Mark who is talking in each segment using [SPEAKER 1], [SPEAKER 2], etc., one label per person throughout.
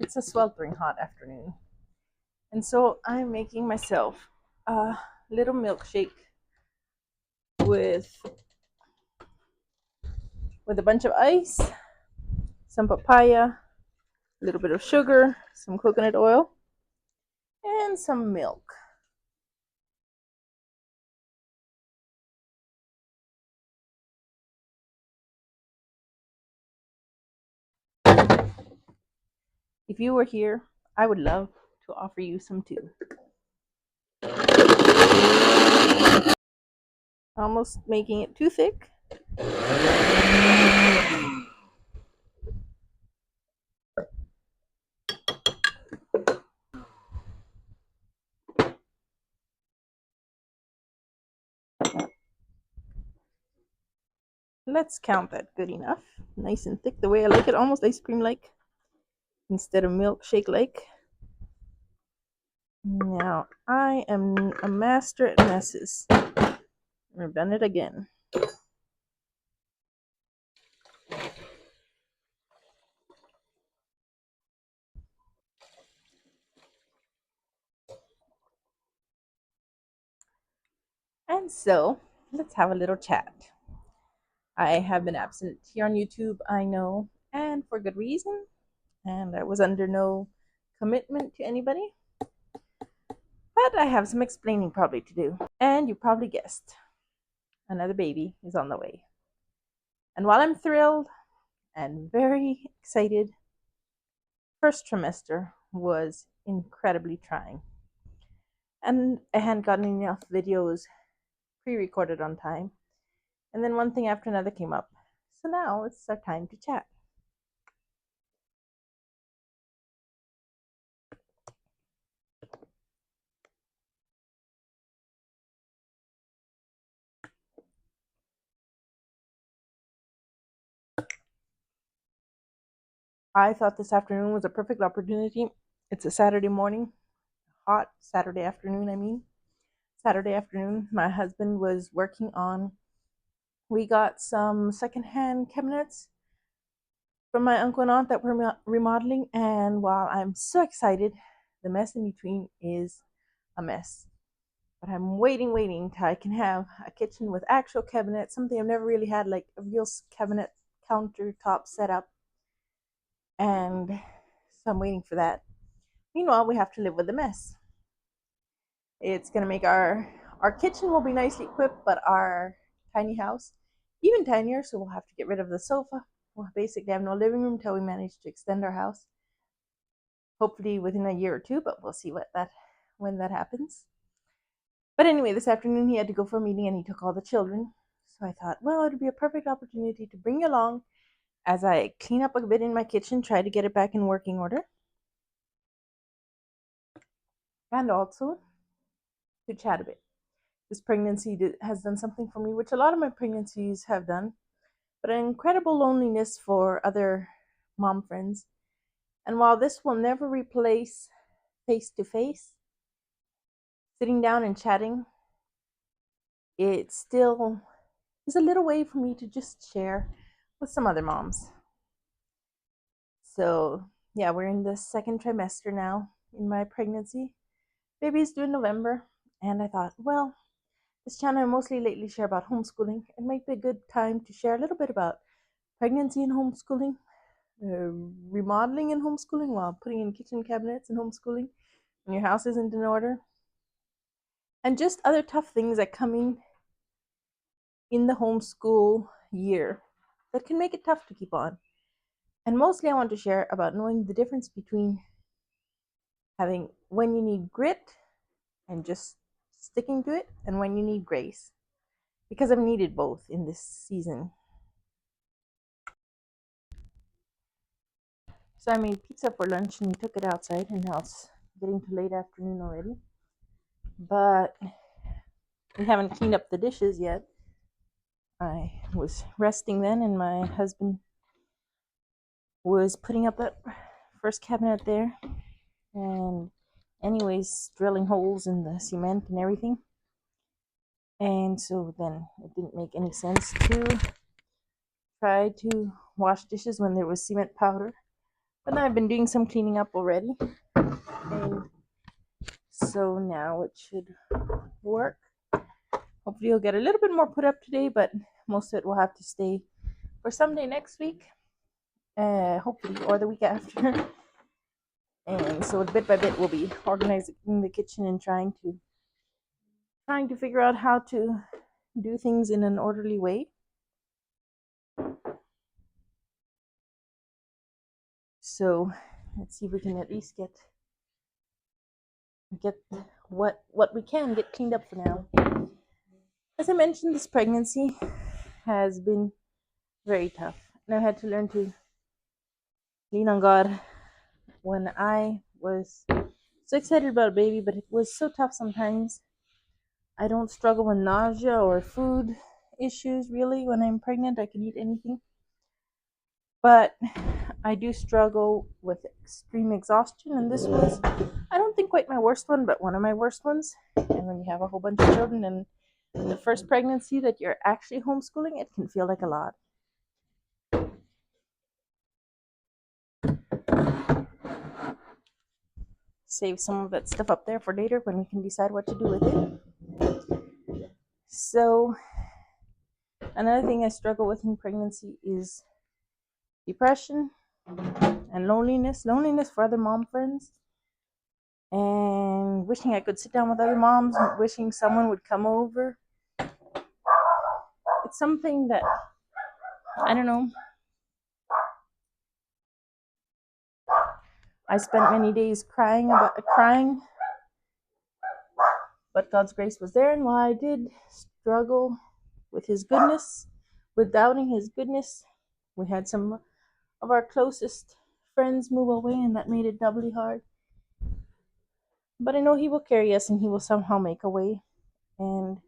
[SPEAKER 1] It's a sweltering hot afternoon. And so I'm making myself a little milkshake with a bunch of ice, some papaya, a little bit of sugar, some coconut oil, and some milk. If you were here, I would love to offer you some too. Almost making it too thick. Let's count that good enough. Nice and thick, the way I like it, almost ice cream like instead of milkshake like. Now, I am a master at messes. I've done it again. And so, let's have a little chat. I have been absent here on YouTube, I know, and for good reason. And I was under no commitment to anybody. But I have some explaining probably to do. And you probably guessed, another baby is on the way. And while I'm thrilled and very excited, first trimester was incredibly trying. And I hadn't gotten enough videos pre-recorded on time. And then one thing after another came up. So now it's our time to chat. I thought this afternoon was a perfect opportunity. It's a Saturday morning, hot Saturday afternoon, Saturday afternoon. My husband was working on, we got some secondhand cabinets from my uncle and aunt that we're remodeling. And while I'm so excited, the mess in between is a mess. But I'm waiting till I can have a kitchen with actual cabinets, something I've never really had, like a real cabinet countertop setup. And so I'm waiting for that. Meanwhile, we have to live with the mess. It's gonna make our kitchen will be nicely equipped, but our tiny house even tinier. So we'll have to get rid of the sofa. We'll basically have no living room until we manage to extend our house. Hopefully within a year or two, but we'll see when that happens. But anyway, this afternoon he had to go for a meeting and he took all the children. So I thought, well, it would be a perfect opportunity to bring you along as I clean up a bit in my kitchen, try to get it back in working order. And also to chat a bit. This pregnancy has done something for me, which a lot of my pregnancies have done, but an incredible loneliness for other mom friends. And while this will never replace face to face, sitting down and chatting, it still is a little way for me to just share with some other moms. So, yeah, we're in the second trimester now in my pregnancy. Baby's due in November, and I thought, well, this channel I mostly lately share about homeschooling. It might be a good time to share a little bit about pregnancy and homeschooling, remodeling and homeschooling while putting in kitchen cabinets and homeschooling when your house isn't in order, and just other tough things that come in the homeschool year that can make it tough to keep on. And mostly I want to share about knowing the difference between having when you need grit and just sticking to it and when you need grace, because I've needed both in this season. So I made pizza for lunch and we took it outside, and now it's getting to late afternoon already. But we haven't cleaned up the dishes yet. I was resting then, and my husband was putting up that first cabinet there, and anyways, drilling holes in the cement and everything. And so then it didn't make any sense to try to wash dishes when there was cement powder. But I've been doing some cleaning up already, and so now it should work. Hopefully, you'll get a little bit more put up today, but most of it will have to stay for someday next week, hopefully, or the week after. And so, bit by bit, we'll be organizing the kitchen and trying to figure out how to do things in an orderly way. So, let's see if we can at least get what we can get cleaned up for now. As I mentioned, this pregnancy has been very tough, and I had to learn to lean on God when I was so excited about a baby, but it was so tough sometimes. I don't struggle with nausea or food issues really when I'm pregnant. I can eat anything, but I do struggle with extreme exhaustion, and this was, I don't think quite my worst one, but one of my worst ones. And when you have a whole bunch of children and the first pregnancy that you're actually homeschooling, it can feel like a lot. Save some of that stuff up there for later when we can decide what to do with it. So, another thing I struggle with in pregnancy is depression and loneliness. Loneliness for other mom friends, and wishing I could sit down with other moms, wishing someone would come over. It's something that, I don't know, I spent many days crying, but God's grace was there. And while I did struggle with His goodness, with doubting His goodness, we had some of our closest friends move away, and that made it doubly hard. But I know He will carry us, and He will somehow make a way. And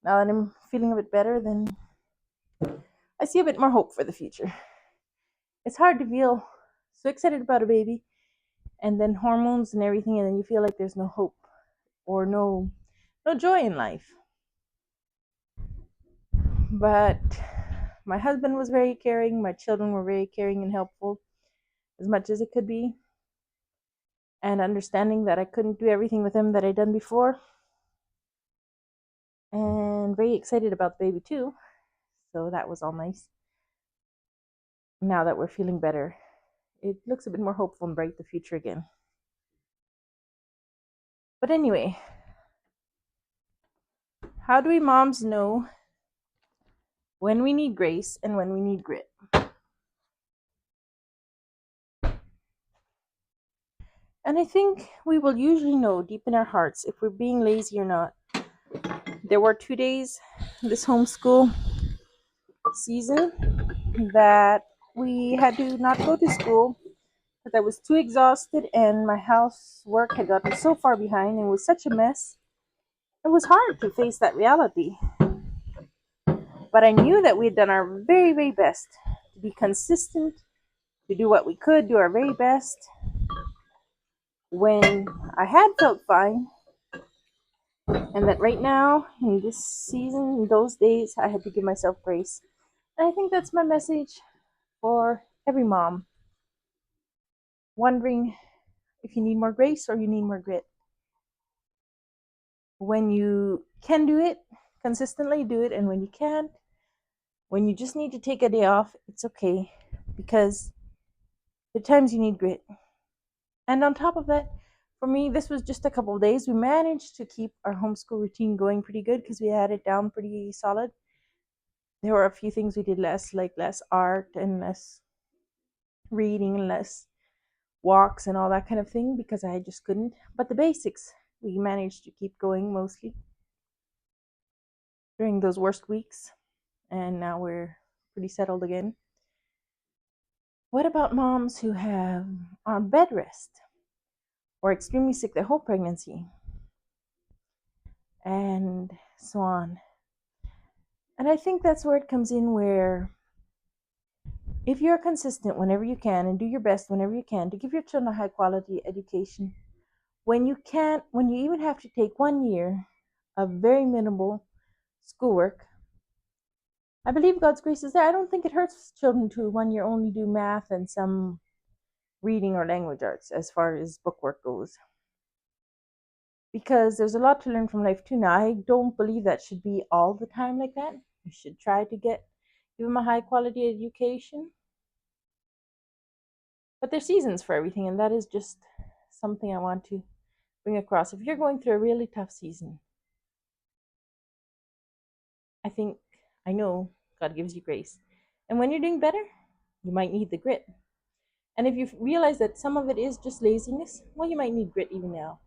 [SPEAKER 1] now that I'm feeling a bit better, then I see a bit more hope for the future. It's hard to feel so excited about a baby, and then hormones and everything, and then you feel like there's no hope or no joy in life. But my husband was very caring, my children were very caring and helpful as much as it could be, and understanding that I couldn't do everything with them that I'd done before, and very excited about the baby too. So that was all nice. Now that we're feeling better, it looks a bit more hopeful and bright, the future again. But anyway, how do we moms know when we need grace and when we need grit? And I think we will usually know deep in our hearts if we're being lazy or not. There were 2 days this homeschool season that we had to not go to school because I was too exhausted and my housework had gotten so far behind and was such a mess. It was hard to face that reality. But I knew that we had done our very, very best to be consistent, to do what we could, do our very best. When I had felt fine, and that right now, in this season, in those days, I had to give myself grace. And I think that's my message for every mom wondering if you need more grace or you need more grit. When you can do it consistently, do it. And when you can't, when you just need to take a day off, it's okay, because there are times you need grit. And on top of that, for me, this was just a couple of days. We managed to keep our homeschool routine going pretty good because we had it down pretty solid. There were a few things we did less, like less art and less reading and less walks and all that kind of thing, because I just couldn't. But the basics, we managed to keep going mostly during those worst weeks. And now we're pretty settled again. What about moms who have on bed rest or extremely sick their whole pregnancy and so on? And I think that's where it comes in, where if you're consistent whenever you can and do your best whenever you can to give your children a high quality education, when you even have to take 1 year of very minimal schoolwork, I believe God's grace is there. I don't think it hurts children to 1 year only do math and some reading or language arts as far as bookwork goes. Because there's a lot to learn from life too. Now, I don't believe that should be all the time like that. You should try to give them a high quality education. But there's seasons for everything, and that is just something I want to bring across. If you're going through a really tough season, I know God gives you grace. And when you're doing better, you might need the grit. And if you realize that some of it is just laziness, well, you might need grit even now.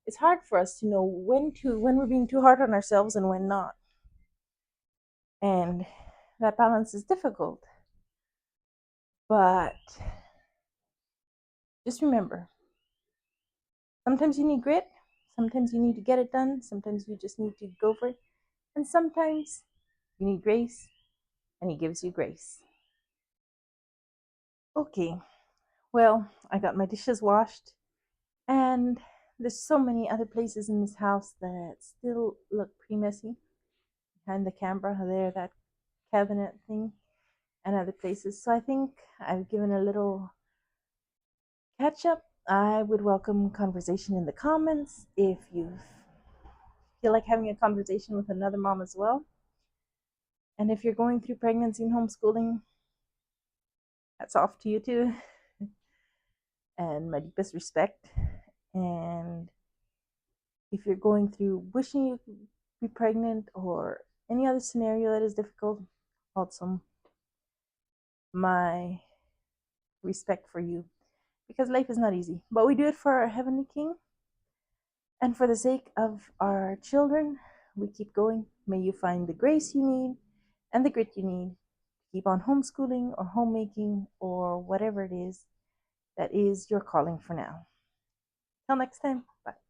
[SPEAKER 1] It's hard for us to know when we're being too hard on ourselves and when not. And that balance is difficult. But just remember, sometimes you need grit, sometimes you need to get it done, sometimes you just need to go for it, and sometimes you need grace, and He gives you grace. Okay, well, I got my dishes washed, and there's so many other places in this house that still look pretty messy. Behind the camera, there, that cabinet thing, and other places. So I think I've given a little catch up. I would welcome conversation in the comments if you feel like having a conversation with another mom as well. And if you're going through pregnancy and homeschooling, that's off to you too. And my deepest respect. And if you're going through wishing you could be pregnant or any other scenario that is difficult, also my respect for you. Because life is not easy. But we do it for our Heavenly King. And for the sake of our children, we keep going. May you find the grace you need and the grit you need to keep on homeschooling or homemaking or whatever it is that is your calling for now. Till next time. Bye.